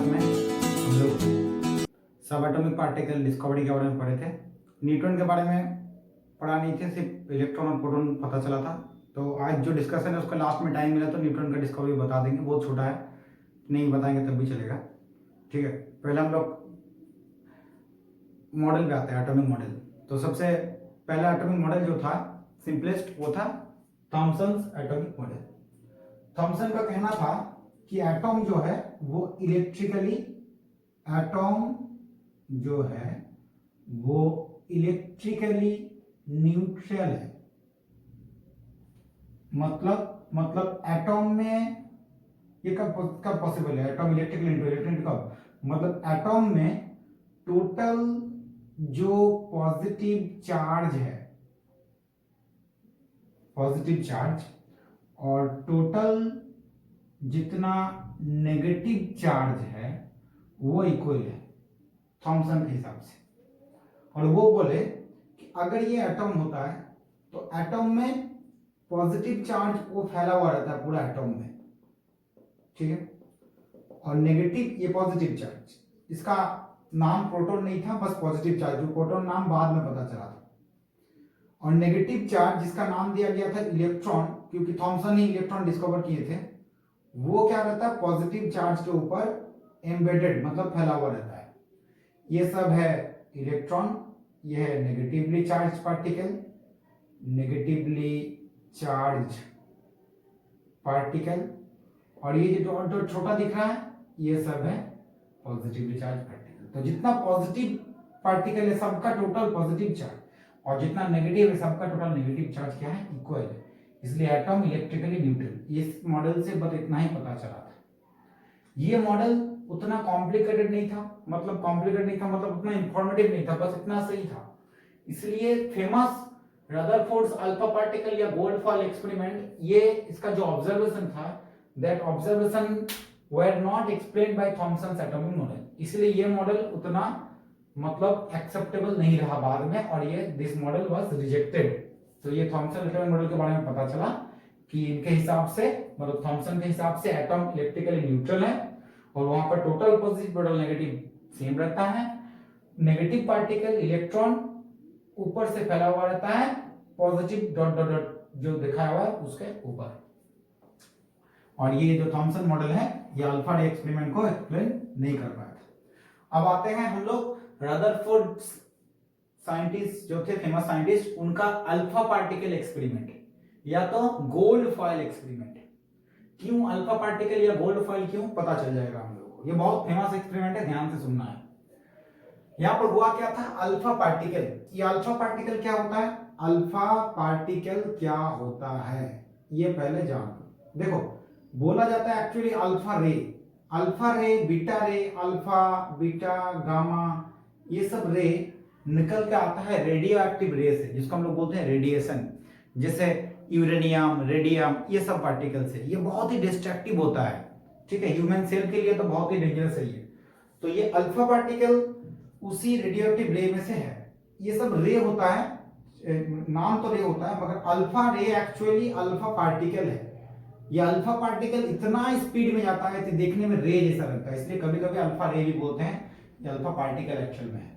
Class में हम लोग सब एटॉमिक पार्टिकल डिस्कवरी के बारे में पढ़े थे। न्यूटन के बारे में पढ़ा नहीं थे, सिर्फ इलेक्ट्रॉन और प्रोटॉन पता चला था। तो आज जो डिस्कशन है उसका लास्ट में टाइम मिला तो न्यूटन का डिस्कवरी बता देंगे, बहुत छोटा है, नहीं बताएंगे तब भी चलेगा। ठीक है, पहले हम लोग मॉडल पे आते हैं, एटॉमिक मॉडल। तो सबसे पहला एटॉमिक मॉडल जो था सिंपलेस्ट वो था थॉमसन्स एटॉमिक मॉडल। थॉमसन का कहना था कि एटॉम जो है वो इलेक्ट्रिकली न्यूट्रल है। मतलब एटॉम में ये कब पॉसिबल है? एटॉम इलेक्ट्रिकली न्यूट्रल कब? मतलब एटॉम में टोटल जो पॉजिटिव चार्ज है, पॉजिटिव चार्ज, और टोटल जितना नेगेटिव चार्ज है वो इक्वल है थॉमसन के हिसाब से। और वो बोले कि अगर ये एटॉम होता है तो एटॉम में पॉजिटिव चार्ज वो फैला हुआ रहता है पूरा एटॉम में, ठीक है, और नेगेटिव ये पॉजिटिव चार्ज, इसका नाम प्रोटॉन नहीं था, बस पॉजिटिव चार्ज, जो प्रोटॉन नाम बाद में पता चला था। और नेगेटिव चार्ज जिसका नाम दिया गया था इलेक्ट्रॉन, क्योंकि थॉमसन ही इलेक्ट्रॉन डिस्कवर किए थे, वो क्या रहता है पॉजिटिव चार्ज के ऊपर एम्बेडेड, मतलब फैला हुआ रहता है। ये सब है इलेक्ट्रॉन, ये है negatively charge particle, negatively charge particle, और ये जो छोटा दिख रहा है ये सब है पॉजिटिवली चार्ज पार्टिकल। तो जितना पॉजिटिव पार्टिकल है सबका टोटल पॉजिटिव चार्ज, और जितना नेगेटिव है सबका टोटल नेगेटिव चार्ज क्या है? इक्वल है। इसलिए एटॉम इलेक्ट्रिकली न्यूट्रल। इस मॉडल से बस इतना ही पता चला था। ये मॉडल उतना कॉम्प्लिकेटेड नहीं था, मतलब उतना इंफॉर्मेटिव नहीं था, बस इतना सही था। इसलिए फेमस रदरफोर्ड्स अल्फा पार्टिकल या गोल्डफॉयल एक्सपेरिमेंट, ये इसका जो ऑब्जर्वेशन था, that observation were not explained bye Thomson's atomic model. इसलिए ये मॉडल उतना मतलब एक्सेप्टेबल नहीं रहा बाद में, और ये दिस मॉडल वाज रिजेक्टेड। तो ये थॉमसन एटॉमिक मॉडल के बारे में पता चला कि इनके हिसाब से, मतलब थॉमसन के हिसाब से एटॉम इलेक्ट्रिकली न्यूट्रल है, और वहां पर total positive total negative same रहता है। नेगेटिव पार्टिकल इलेक्ट्रॉन ऊपर से फैला हुआ रहता है, पॉजिटिव डॉट डॉट डॉट जो दिखाया हुआ है उसके ऊपर। और ये जो थॉमसन मॉडल है ये अल्फा रे एक्सपेरिमेंट को एक्सप्लेन नहीं कर पाया था। अब आते हैं हम लोग रदरफोर्ड साइंटिस्ट जो थे, फेमस साइंटिस्ट, उनका अल्फा पार्टिकल एक्सपेरिमेंट या तो गोल्ड फॉयल एक्सपेरिमेंट। क्यों अल्फा पार्टिकल या गोल्ड फॉयल क्यों, पता चल जाएगा हम लोगों को। ये बहुत फेमस एक्सपेरिमेंट है, ध्यान से सुनना है। यहां पर हुआ क्या था? अल्फा पार्टिकल, ये अल्फा पार्टिकल क्या होता है? अल्फा पार्टिकल क्या होता है ये पहले जान लो। देखो, बोला जाता है एक्चुअली अल्फा रे, बीटा रे, अल्फा, बीटा, गामा, ये सब रे निकल के आता है रेडियो एक्टिव रे से, जिसको हम लोग बोलते हैं रेडिएशन। जैसे यूरेनियम, रेडियम, ये सब पार्टिकल से ये बहुत ही डिस्ट्रक्टिव होता है, ठीक है, ह्यूमन सेल के लिए तो बहुत ही डेंजरस है ये। तो ये अल्फा पार्टिकल उसी रेडियो एक्टिव रे में से है। ये सब रे होता है, नाम तो रे होता है, मगर अल्फा रे एक्चुअली अल्फा पार्टिकल है। ये अल्फा पार्टिकल इतना स्पीड में जाता है कि देखने में रे जैसा लगता है, इसलिए कभी कभी अल्फा रे भी बोलते हैं। ये अल्फा पार्टिकल एक्चुअल में है।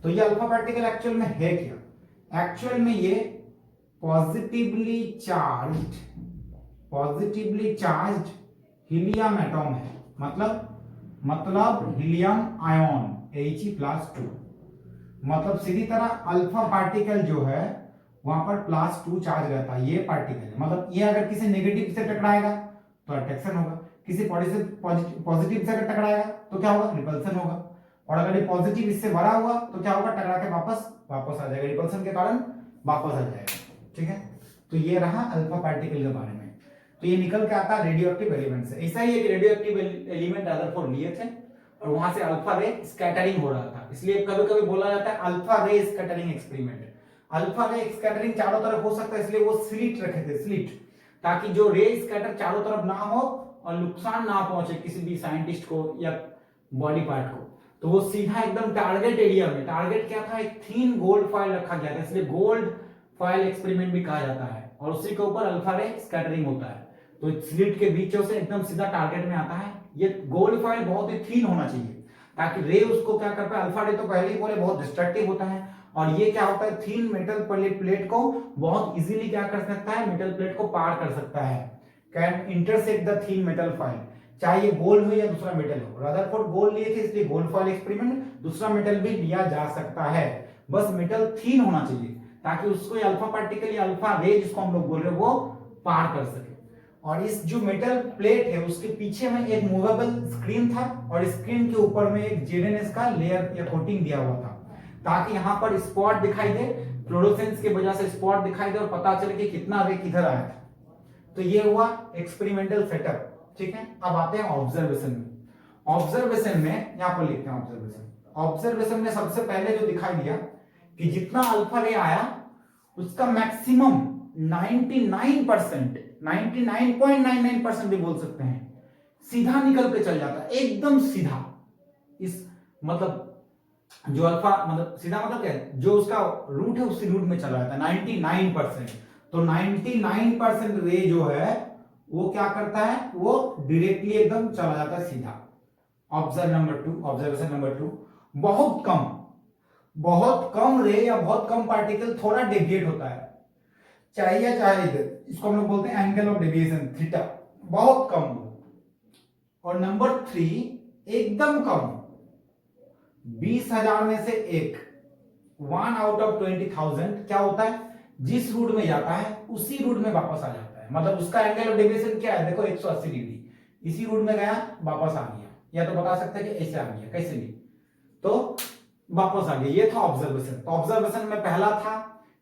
तो ये अल्फा पार्टिकल एक्चुअल में है क्या? एक्चुअल में ये पॉजिटिवली चार्ज्ड हीलियम एटॉम है। मतलब हीलियम आयन He+2। मतलब सीधी तरह अल्फा पार्टिकल जो है वहां पर +2 चार्ज रहता है। ये पार्टिकल है, मतलब ये अगर किसी नेगेटिव से टकराएगा तो अट्रैक्शन होगा, किसी पॉजिटिव से अगर टकराएगा तो क्या होगा? रिपल्सन होगा। और अगर ये पॉजिटिव इससे भरा हुआ तो क्या होगा? टकरा के वापस आ जाएगा, रिपल्सन के कारण वापस आ जाएगा, ठीक है। तो ये रहा अल्फा पार्टिकल के बारे में। तो ये निकल के आता है रेडियो एक्टिव एलिमेंट से। ऐसा ही एक रेडियो एक्टिव एलिमेंट रदरफोर्ड लिए थे, और वहां से अल्फा रे स्कैटरिंग हो रहा था, इसलिए कभी कभी बोला जाता है अल्फा रे स्कैटरिंग एक्सपेरिमेंट। अल्फा रे स्कैटरिंग चारों तरफ हो सकता है, इसलिए वो स्लिट रखे थे, स्लिट, ताकि जो रे स्कैटर चारों तरफ ना हो और नुकसान ना पहुंचे किसी भी साइंटिस्ट को या बॉडी पार्ट को। तो वो सीधा एकदम टारगेट एरिया में, टारगेट क्या था? एक थीन गोल्ड फॉयल रखा गया था, इसलिए गोल्ड फॉयल एक्सपेरिमेंट भी कहा जाता है, और उसी के ऊपर अल्फा रे स्कैटरिंग होता है। तो स्लिट के बीचों से एकदम सीधा टारगेट में आता है ये गोल्ड फॉइल बहुत ही थीन होना चाहिए ताकि रे उसको क्या कर पाए। अल्फा रे तो पहले ही बोले बहुत डिस्ट्रक्टिव होता है, और ये क्या होता है, थीन मेटल प्लेट को बहुत इजीली क्या कर सकता है, मेटल प्लेट को पार कर सकता है, can intersect the thin metal foil, चाहे ये गोल्ड हो या दूसरा मेटल हो। रदरफोर्ड गोल्ड लिए थे इसलिए गोल्ड फॉइल एक्सपेरिमेंट, दूसरा मेटल भी लिया जा सकता है, बस मेटल थीन होना चाहिए ताकि उसको अल्फा पार्टिकल या अल्फा रे जिसको हम लोग बोल रहे हैं वो पार कर सके। और इस जो मेटल प्लेट है उसके पीछे में एक मूवेबल स्क्रीन था, और स्क्रीन के ऊपर में एक जेडएनएस का लेयर या कोटिंग दिया हुआ था ताकि यहाँ पर स्पॉट दिखाई दे, फ्लोरोसेंस के वजह से स्पॉट दिखाई दे और पता चले कि कितना रे किधर आया था। तो ये हुआ एक्सपेरिमेंटल सेटअप, ठीक है। अब आते हैं ऑब्जर्वेशन में। ऑब्जर्वेशन में यहां पर लिखते हैं ऑब्जर्वेशन में सबसे पहले जो दिखाई दिया कि जितना अल्फा रे आया उसका मैक्सिमम 99%, 99.99% भी बोल सकते हैं, सीधा निकल के चल जाता है, एकदम सीधा। इस मतलब जो अल्फा मतलब सीधा मतलब क्या है, जो उसका रूट है उसी रूट में चला जाता है 99%। तो 99% रे जो है वो क्या करता है, वो डायरेक्टली एकदम चला जाता है सीधा। ऑब्जर्वेशन नंबर 2, बहुत कम रे या बहुत कम पार्टिकल थोड़ा डेविएट होता है, चाहे या चाहे इधर, इसको हम लोग बोलते हैं एंगल ऑफ डेविएशन थीटा, बहुत कम। और नंबर 3 एकदम कम, 20,000 में से एक, 1 आउट ऑफ 20,000 क्या होता है, जिस रूट में जाता है उसी रूट में वापस आ जाता है। मतलब उसका एंगल ऑफ डेविएशन क्या है, देखो 180 डिग्री, इसी रूट में गया वापस आ गया, या तो बता सकते हैं कि ऐसे आ गया, कैसे भी, तो वापस आ गया। ये था ऑब्जर्वेशन। तो ऑब्जर्वेशन में पहला था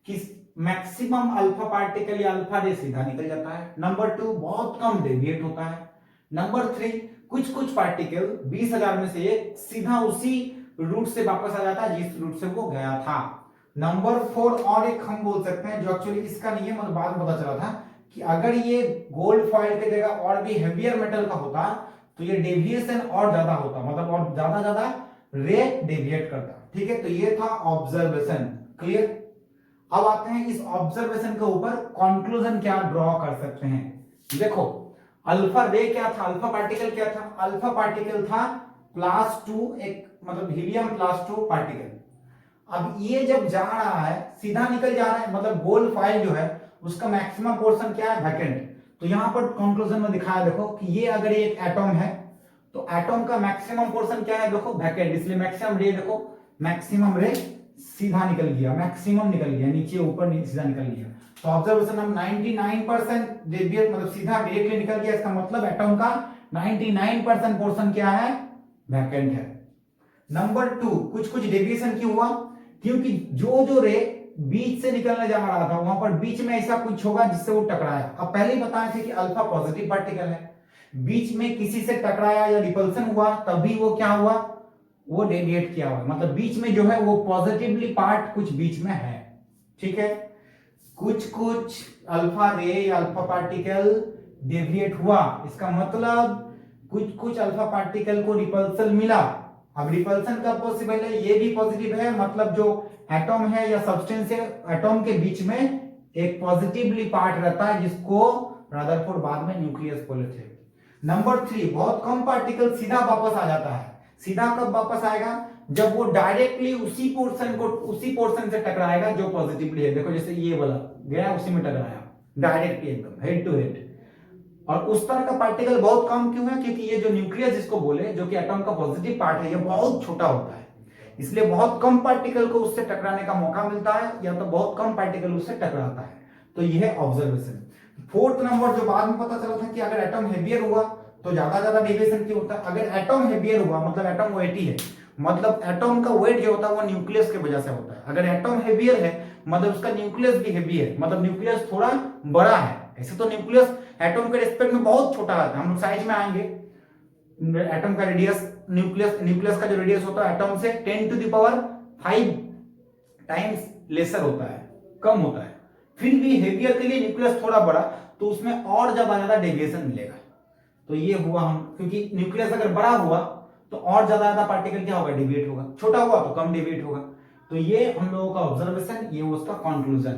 कि मैक्सिमम अल्फा पार्टिकल या अल्फा रे सीधा निकल जाता है। नंबर 2 बहुत कम डेविएट होता है। नंबर 3 कुछ पार्टिकल 20,000 में से एक सीधा उसी रूट से वापस आ जाता है जिस रूट से वो गया था। नंबर 4 और एक हम बोल सकते हैं जो एक्चुअली इसका नहीं है, मतलब बाद में पता चला था कि अगर ये गोल्ड फॉइल की जगह और भी हेवियर मेटल का होता तो ये डेविएशन और ज्यादा होता, मतलब और ज्यादा रे डेविएट करता, ठीक है। तो ये था ऑब्जर्वेशन, क्लियर। अब आते हैं इस ऑब्जर्वेशन के ऊपर कंक्लूजन क्या ड्रॉ कर सकते हैं। देखो अल्फा रे क्या था, अल्फा पार्टिकल क्या था, अल्फा पार्टिकल था +2, एक मतलब हीलियम +2 पार्टिकल। अब ये जब जा रहा है सीधा निकल जा रहा है, मतलब गोल्ड फॉइल जो है उसका मैक्सिमम पोर्शन क्या है, वैकेंट। तो यहां पर कंक्लूजन में दिखाया देखो कि ये अगर एक एटॉम है तो एटॉम का मैक्सिमम पोर्शन क्या है, देखो वैकेंट, इसलिए मैक्सिमम रे, देखो मैक्सिमम रे सीधा निकल गया, मैक्सिमम निकल गया, नीचे ऊपर सीधा निकल गया। तो ऑब्जर्वेशन हम 99% डेविएट मतलब सीधा डायरेक्टली निकल गया, इसका मतलब एटॉम का 99% पोर्शन क्या है, वैकेंट है। नंबर 2 कुछ डेविएशन क्यों हुआ, क्योंकि जो रे बीच से निकलने जा रहा था वहां पर बीच में ऐसा कुछ होगा जिससे वो टकराया। अब पहले ही बताए थे कि अल्फा पॉजिटिव पार्टिकल है, बीच में किसी से टकराया या रिपल्सन हुआ तभी वो क्या हुआ, वो डेविएट किया हुआ, मतलब बीच में जो है वो पॉजिटिवली पार्ट कुछ बीच में है, ठीक है। कुछ अल्फा रे या अल्फा पार्टिकल डेविएट हुआ, इसका मतलब कुछ अल्फा पार्टिकल को रिपल्सन मिला। अब रिपल्सन कब पॉसिबल है, ये भी पॉजिटिव है, मतलब जो एटॉम है या सब्सटेंस है, एटॉम के बीच में एक पॉजिटिवली पार्ट रहता है जिसको रदरफोर्ड बाद में न्यूक्लियस बोले थे। नंबर 3 बहुत कम पार्टिकल सीधा वापस आ जाता है। सीधा कब वापस आएगा, जब वो डायरेक्टली उसी पोर्शन से टकराएगा जो पॉजिटिवली है, देखो जैसे ये वाला गया उसी में टकराया डायरेक्टली एकदम हेड टू हेड। और उस तरह का पार्टिकल बहुत कम क्यों है, क्योंकि ये जो न्यूक्लियस जिसको बोले जो कि एटॉम का पॉजिटिव पार्ट है ये बहुत छोटा होता है, इसलिए बहुत कम पार्टिकल को उससे टकराने का मौका मिलता है, या तो बहुत कम पार्टिकल उससे टकराता है। तो यह है ऑब्जर्वेशन। 4th नंबर जो बाद में पता चला था कि अगर एटॉम हेवियर हुआ तो ज्यादा डेविएशन क्यों होता है। अगर एटॉम हेवियर हुआ मतलब एटॉम वेटी है, मतलब एटॉम का वेट जो होता है वो न्यूक्लियस की वजह से होता है। अगर एटॉम हेवियर है मतलब उसका न्यूक्लियस भी हेवी है, मतलब न्यूक्लियस थोड़ा बड़ा है। ऐसे तो न्यूक्लियस एटॉम के रिस्पेक्ट में बहुत छोटा है, हम लोग साइज में आएंगे, एटॉम का रेडियस न्यूक्लियस का जो रेडियस होता है एटॉम से 10⁵ टाइम्स लेसर होता है, कम होता है। फिर भी हेवियर के लिए न्यूक्लियस थोड़ा बड़ा, तो उसमें और ज्यादा डेविएशन मिलेगा। तो ये हुआ हम, क्योंकि न्यूक्लियस अगर बड़ा हुआ तो और ज्यादा पार्टिकल क्या होगा, डेविएट होगा, छोटा हुआ तो कम डेविएट होगा। तो ये हम लोगों का ऑब्जर्वेशन, ये उसका कंक्लूजन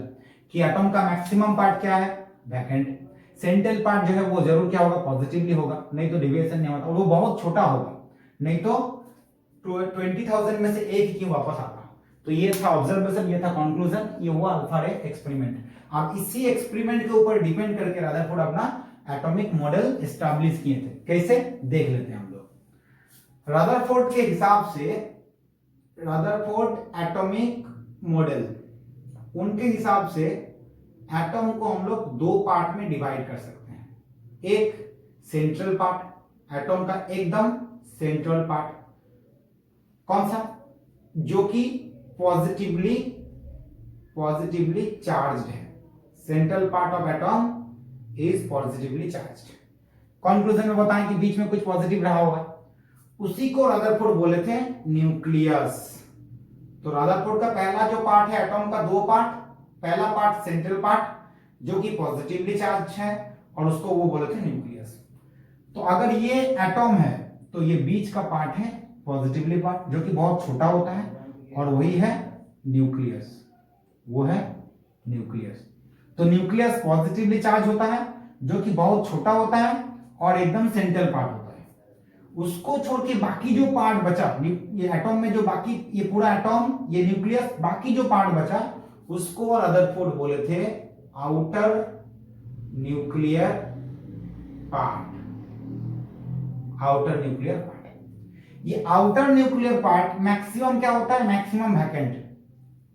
कि एटॉम का मैक्सिमम पार्ट क्या है, वैकेंट। सेंट्रल पार्ट जो है वो जरूर क्या होगा, पॉजिटिवली होगा, नहीं तो डिविएशन नहीं होता, और वो बहुत छोटा होगा, नहीं तो 20,000 में से एक ही क्यों वापस आता। तो ये था ऑब्जर्वेशन, ये था कंक्लूजन, ये हुआ अल्फा रे एक्सपेरिमेंट। आप इसी एक्सपेरिमेंट के ऊपर डिपेंड करके रदरफोर्ड अपना एटॉमिक मॉडल एस्टैब्लिश किए थे। कैसे, देख लेते हैं हम लोग। रदरफोर्ड के हिसाब से, रदरफोर्ड एटॉमिक मॉडल, उनके हिसाब से एटम को हम लोग दो पार्ट में डिवाइड कर सकते हैं। एक सेंट्रल पार्ट, एटम का एकदम सेंट्रल पार्ट, कौन सा, जो कि पॉजिटिवली चार्ज्ड है। Central part of atom is positively charged. Conclusion में बताएं कि बीच में कुछ पॉजिटिव रहा होगा, उसी को रदरफोर्ड बोले थे न्यूक्लियस। तो रदरफोर्ड का पहला जो पार्ट है, एटम का दो पार्ट, पहला पार्ट सेंट्रल पार्ट जो कि पॉजिटिवली चार्ज है, और उसको वो बोले थे न्यूक्लियस। तो अगर ये एटम है तो ये बीच का पार्ट है पॉजिटिवली पार्ट, जो कि बहुत छोटा होता है, और वही है न्यूक्लियस, वो है न्यूक्लियस। तो न्यूक्लियस पॉजिटिवली चार्ज होता है, जो कि बहुत छोटा होता है और एकदम सेंट्रल पार्ट होता है। उसको छोड़ के बाकी जो पार्ट बचा, ये एटम में जो बाकी, ये पूरा एटम, ये न्यूक्लियस, बाकी जो पार्ट बचा, उसको रदरफोर्ड बोले थे outer nuclear part. Outer nuclear part, ये आउटर न्यूक्लियर पार्ट मैक्सिमम क्या होता है, मैक्सिमम वैकेंट,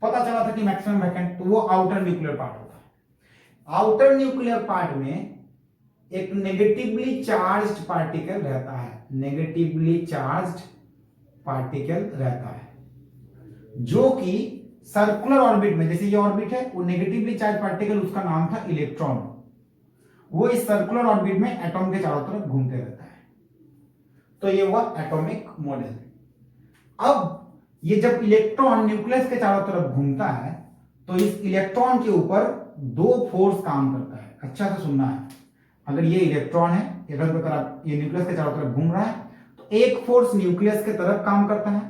पता चला था कि मैक्सिमम वैकेंट, तो वो आउटर न्यूक्लियर पार्ट होता है। आउटर न्यूक्लियर पार्ट में एक नेगेटिवली चार्ज्ड पार्टिकल रहता है, नेगेटिवली चार्ज्ड पार्टिकल रहता है, जो कि सर्कुलर ऑर्बिट में, जैसे ये ऑर्बिट है, वो नेगेटिवली चार्ज पार्टिकल, उसका नाम था इलेक्ट्रॉन, वो इस सर्कुलर ऑर्बिट में एटॉम के चारों तरफ घूमते रहता है। तो ये हुआ एटॉमिक मॉडल। अब ये जब इलेक्ट्रॉन न्यूक्लियस के चारों तरफ घूमता है, तो इस इलेक्ट्रॉन के ऊपर दो फोर्स काम करता है। अच्छा से सुनना है, अगर ये इलेक्ट्रॉन है, इधर की तरफ, ये न्यूक्लियस के चारों तरफ घूम रहा है, तो एक फोर्स न्यूक्लियस के तरफ काम करता है,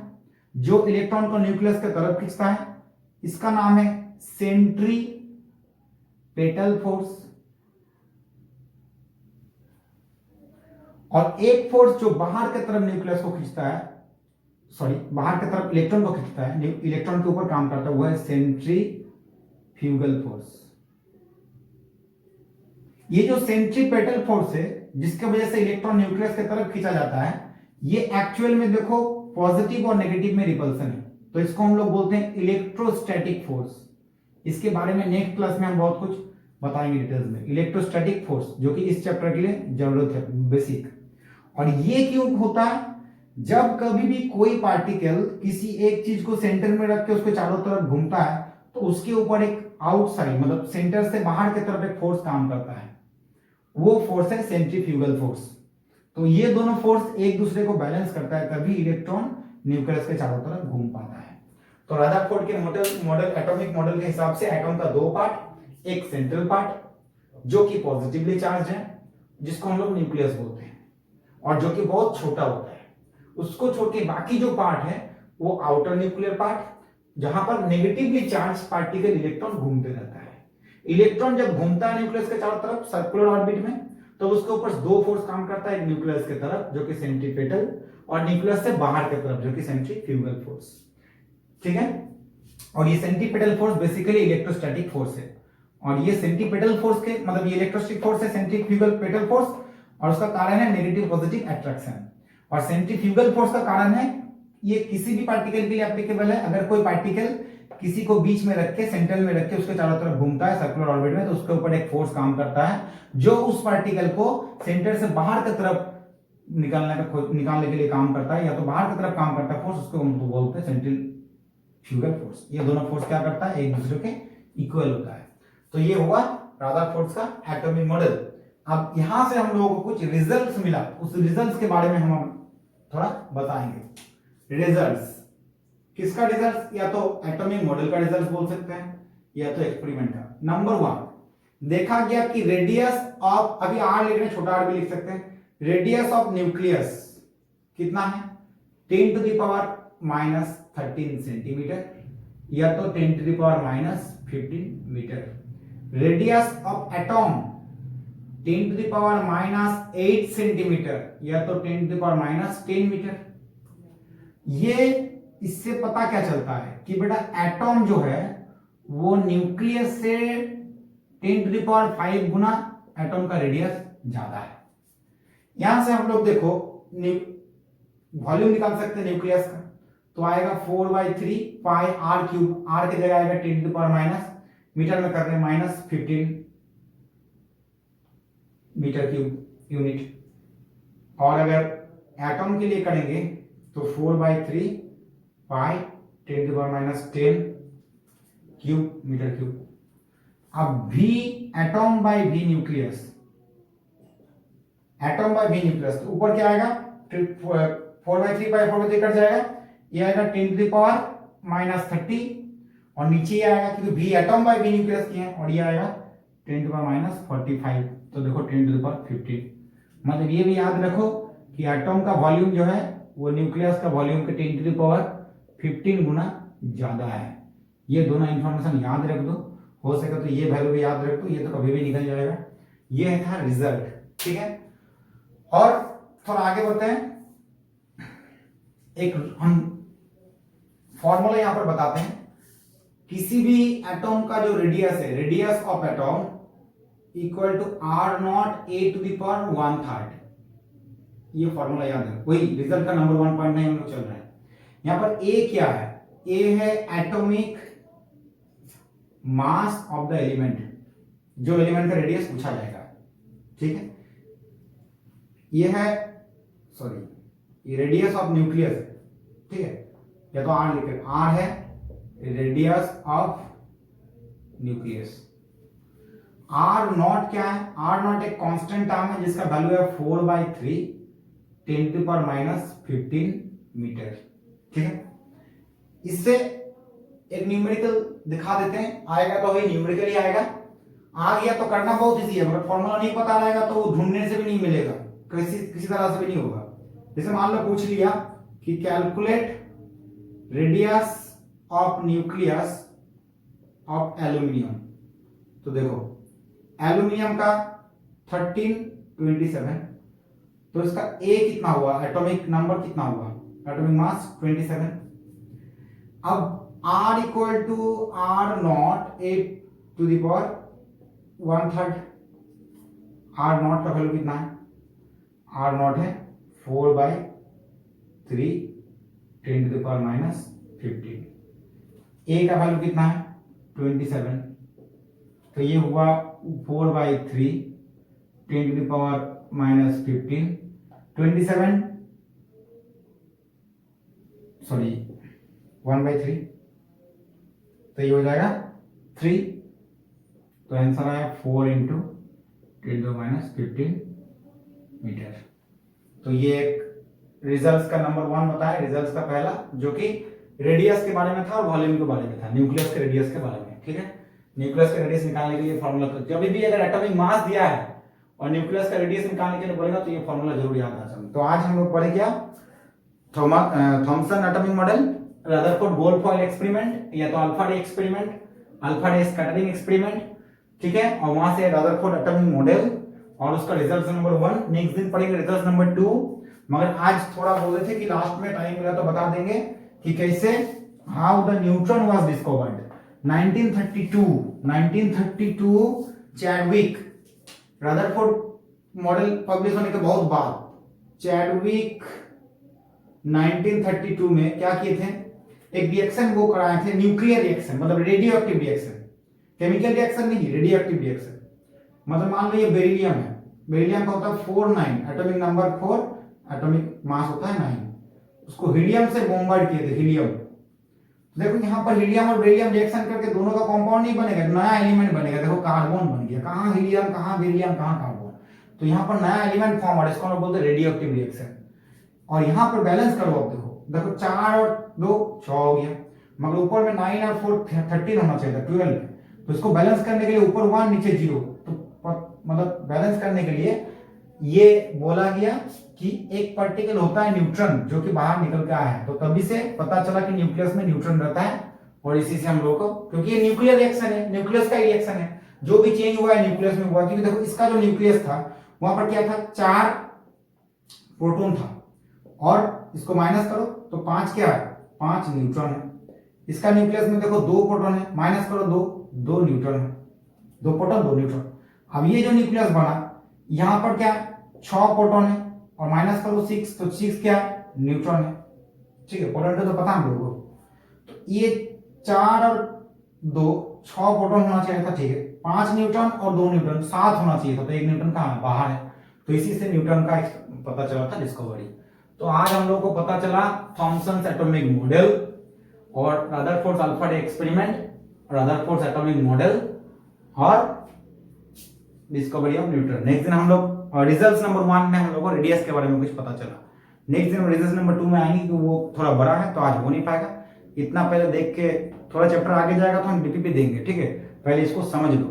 जो इलेक्ट्रॉन को न्यूक्लियस के तरफ खींचता है, इसका नाम है सेंट्रीपेटल फोर्स। और एक फोर्स जो बाहर की तरफ न्यूक्लियस को खींचता है, सॉरी, बाहर की तरफ इलेक्ट्रॉन को खींचता है, इलेक्ट्रॉन के ऊपर काम करता है, वो है सेंट्रीफ्यूगल फोर्स। ये जो सेंट्रीपेटल फोर्स है, जिसके वजह से इलेक्ट्रॉन न्यूक्लियस की तरफ खींचा जाता है, ये एक्चुअल में देखो पॉजिटिव और नेगेटिव में रिपल्सन है, तो इसको हम लोग बोलते हैं इलेक्ट्रोस्टैटिक फोर्स। इसके बारे में नेक्स्ट क्लास में हम बहुत कुछ बताएंगे डिटेल्स में, इलेक्ट्रोस्टैटिक फोर्स, जो कि इस चैप्टर के लिए जरूरत है, बेसिक। और ये क्यों होता है, जब कभी भी कोई पार्टिकल किसी एक चीज को सेंटर में रख के उसके चारों तरफ घूमता है, तो उसके ऊपर एक आउटसाइड, मतलब सेंटर से बाहर की तरफ एक फोर्स काम करता है, वो फोर्स है सेंट्रीफ्यूगल फोर्स। तो ये दोनों फोर्स एक दूसरे को बैलेंस करता है, तभी इलेक्ट्रॉन न्यूक्लियस के चारों तरफ घूम पाता है। तो रदरफोर्ड के मॉडल, एटॉमिक मॉडल के हिसाब से एटम का दो पार्ट, एक सेंट्रल पार्ट जो कि पॉजिटिवली चार्ज है, जिसको हम लोग न्यूक्लियस बोलते हैं, और जो कि बहुत छोटा होता है, उसको छोड़ के बाकी जो पार्ट है वो आउटर न्यूक्लियर पार्ट, जहां पर नेगेटिवली चार्ज पार्टिकल इलेक्ट्रॉन घूमते रहता है। इलेक्ट्रॉन जब घूमता है न्यूक्लियस के चारों तरफ सर्कुलर ऑर्बिट में, तो उसके ऊपर दो फोर्स काम करता है, एक न्यूक्लियस के तरफ जो कि सेंट्रीपेटल, और न्यूक्लियस से बाहर की तरफ जो कि सेंट्रीफ्यूगल फोर्स। ठीक है, और ये centripetal force basically electrostatic force है, और ये सेंट्रीपेटल फोर्स के मतलब ये इलेक्ट्रोस्टैटिक फोर्स है, सेंट्रीफ्यूगल पेटल फोर्स, और उसका कारण है नेगेटिव पॉजिटिव अट्रैक्शन। और सेंट्रीफ्यूगल फोर्स का कारण है, ये किसी भी पार्टिकल के लिए एप्लीकेबल है, अगर कोई पार्टिकल किसी को बीच में रख के, सेंटर में रख के उसके चारों तरफ घूमता है सर्कुलर ऑर्बिट में, तो उसके ऊपर एक फोर्स काम करता है, जो उस पार्टिकल को सेंटर से बाहर की तरफ निकालने के लिए काम करता है, या तो बाहर की तरफ काम करता है फोर्स, उसको हम बोलते हैं सेंट्रीफ्यूगल फोर्स। ये दोनों फोर्स क्या करता है, एक दूसरे के इक्वल होता है। तो ये हुआ रदरफोर्ड का एटॉमिक मॉडल। अब यहां से हम लोगों को कुछ रिजल्ट्स मिला, उस रिजल्ट्स के बारे में हम थोड़ा बताएंगे। रिजल्ट्स किसका रिजल्ट, या तो एटॉमिक मॉडल का रिजल्ट बोल सकते हैं, या तो एक्सपेरिमेंट का। नंबर 1, देखा गया कि रेडियस ऑफ, अभी आर लिख रहे हैं, छोटा आर भी लिख सकते हैं, रेडियस ऑफ न्यूक्लियस कितना है, 10⁻⁻13 सेंटीमीटर, या तो 10⁻⁻15 metre. Radius of atom 10⁻⁻8 centimetre या तो 10⁻⁻10 मीटर। ये इससे पता क्या चलता है कि बेटा एटॉम जो है वो न्यूक्लियस से 10⁵ गुना एटॉम का रेडियस ज्यादा है। यहां से हम लोग देखो वॉल्यूम निकाल सकते हैं न्यूक्लियस का, तो आएगा 4/3 पाई आर क्यूब, आर की जगह आएगा 10⁻, मीटर में कर रहे हैं -15 मीटर क्यूब यूनिट। और अगर एटॉम के लिए करेंगे तो 4/3 पाई 10⁻10 क्यूब मीटर क्यूब। अब v atom by v nucleus, atom by v nucleus, तो ऊपर क्या आएगा 4/3 पाई 4/3 कट जाएगा, ये आएगा 10⁻30 और नीचे ये आएगा क्योंकि v atom by v nucleus की है और ये आएगा 10⁻45, तो देखो 10⁻15। मतलब ये भी याद रखो कि एटॉम का वॉल्यूम जो है वो न्यूक्लियस का वॉल्यूम के 10⁻15 गुना ज्यादा है। ये दोनों इंफॉर्मेशन याद रख दो, हो सके तो ये वैल्यू भी याद रख दो, ये तो कभी भी निकल जाएगा। ये था रिजल्ट, ठीक है। और थोड़ा आगे बढ़ते हैं, एक हम फॉर्मूला यहां पर बताते हैं। किसी भी एटॉम का जो रेडियस है, radius of atom equal to r0 a⁻⅓। ये फॉर्मूला याद है, वही रिजल्ट का नंबर 1 पॉइंट नहीं हम लोग चल रहा है। यहां पर a क्या है, a है atomic mass of the element, जो एलिमेंट का रेडियस पूछा जाएगा, ठीक है। ये है ये रेडियस ऑफ न्यूक्लियस है, ठीक है, या तो r लिखे, r है रेडियस ऑफ न्यूक्लियस। r0 क्या है, r0 एक कांस्टेंट टर्म है जिसका वैल्यू है 4/3 10⁻15 मीटर, ठीक है। इससे एक न्यूमेरिकल दिखा देते हैं, आएगा तो वही न्यूमेरिकली आएगा, आ गया तो करना बहुत इजी है, मगर फॉर्मूला नहीं पता रहेगा तो ढूंढने से भी नहीं मिलेगा, किसी तरह से भी नहीं होगा। जैसे मान लो पूछ लिया कि calculate radius of nucleus of aluminium, तो देखो एल्यूमिनियम का 1327, तो इसका A कितना हुआ, एटॉमिक नंबर कितना हुआ, एटॉमिक मास 27। अब R equal to r0 a⁻⅓, r0 का वैल्यू कितना है, r0 है 4/3 10⁻15। A का वैल्यू कितना है 27, तो ये हुआ 4/3 10⁻15 27 1/3, तो ये हो जाएगा 3, तो आंसर आया 4 × 10⁻15 मीटर। तो ये एक रिजल्ट्स का नंबर 1 बताया, रिजल्ट्स का पहला, जो कि रेडियस के बारे में था और वॉल्यूम के बारे में था, न्यूक्लियस के रेडियस के बारे में, ठीक है। न्यूक्लियस का रेडियस निकालने के लिए फॉर्मूला, तो जब भी अगर एटॉमिक मास दिया है और न्यूक्लियस का रेडियस निकालने के लिए बोलेगा तो ये फॉर्मूला जरूर याद रखना चाहिए। तो आज हम लोग पढ़े क्या, Thomson atomic model, Rutherford gold foil experiment या तो alpha ray experiment, alpha ray scattering experiment, ठीक है, और वहां से रदरफोर्ड एटॉमिक मॉडल और उसका रिजल्ट नंबर 1। नेक्स्ट दिन पढ़ेंगे रिजल्ट नंबर 2, मगर आज थोड़ा बोल रहे थे कि लास्ट में टाइम मिला तो बता देंगे कि कैसे how the neutron was discovered. 1932 Chadwick, Rutherford model publish होने के बहुत बाद चैडविक 1932 में क्या किए थे, एक रिएक्शन वो कराए थे, न्यूक्लियर रिएक्शन, मतलब radio active reaction, chemical reaction नहीं, रेडियो एक्टिव रिएक्शन। मतलब मान लो ये बेरिलियम है, बेरिलियम का होता है 49, एटॉमिक नंबर 4, एटॉमिक मास होता है 9, उसको हीलियम से बॉम्बार्ड किए थे, हीलियम। तो देखो यहाँ पर हीलियम और बेरिलियम रिएक्शन करके दोनों का कंपाउंड नहीं बनेगा, नया एलिमेंट बनेगा। देखो कार्बन बन गया, कहाँ हीलियम, कहाँ बेरिलियम, कहाँ कार्बन, तो यहाँ पर नया एलिमेंट फॉर्म हो रहा है, इसको हम बोलते हैं रेडियो एक्टिव रिएक्शन। और यहाँ पर बैलेंस करो, अब देखो 4 और 2 6 हो गया, मगर ऊपर में 9 और 4 13 होना चाहिए था, 12। तो इसको बैलेंस करने के लिए ऊपर 1 नीचे 0, तो मतलब बैलेंस करने के लिए ये बोला गया कि एक पार्टिकल होता है न्यूट्रॉन जो कि बाहर निकल के आया है, तो तभी से पता चला कि न्यूक्लियस में न्यूट्रॉन रहता है। और इसी से हम लोग को, क्योंकि ये न्यूक्लियर रिएक्शन है, न्यूक्लियस का रिएक्शन है, जो भी चेंज हुआ है न्यूक्लियस में हुआ, क्योंकि देखो इसका जो न्यूक्लियस था वहां पर क्या था, 4 प्रोटॉन था, और इसको माइनस करो तो 5 क्या है, 5 न्यूट्रॉन है। इसका न्यूक्लियस में देखो 2 प्रोटॉन है, माइनस करो 2 न्यूट्रॉन है, 2 प्रोटॉन 2 न्यूट्रॉन। अब ये जो न्यूक्लियस बना यहां पर क्या 6 प्रोटॉन है, और माइनस करो 6 तो 6 क्या है, न्यूट्रॉन है। ठीक है, पोलैरिटी तो पता हम लोगों को। तो ये 4 और 2 6 प्रोटॉन होना चाहिए था, ठीक है, 5 न्यूट्रॉन और 2 न्यूट्रॉन 7 होना चाहिए था, तो 1 न्यूट्रॉन कहाँ है, बाहर है। तो इसी से न्यूटन का पता चला था डिस्कवरी। तो आज हम लोग को पता चला थॉमसन्स एटॉमिक मॉडल और Rutherford alpha ray experiment, Rutherford atomic model और डिस्कवरी ऑफ न्यूटन। नेक्स्ट दिन हम लोग रिजल्ट्स नंबर 1 में हम लोग को रेडियस के बारे में कुछ पता चला। नेक्स्ट दिन रिजल्ट नंबर 2 में आएंगे, क्योंकि वो थोड़ा बड़ा है तो आज हो नहीं पाएगा। इतना पहले देख के थोड़ा चैप्टर आगे जाएगा तो हम डीपीपी देंगे, ठीक है, पहले इसको समझ लो।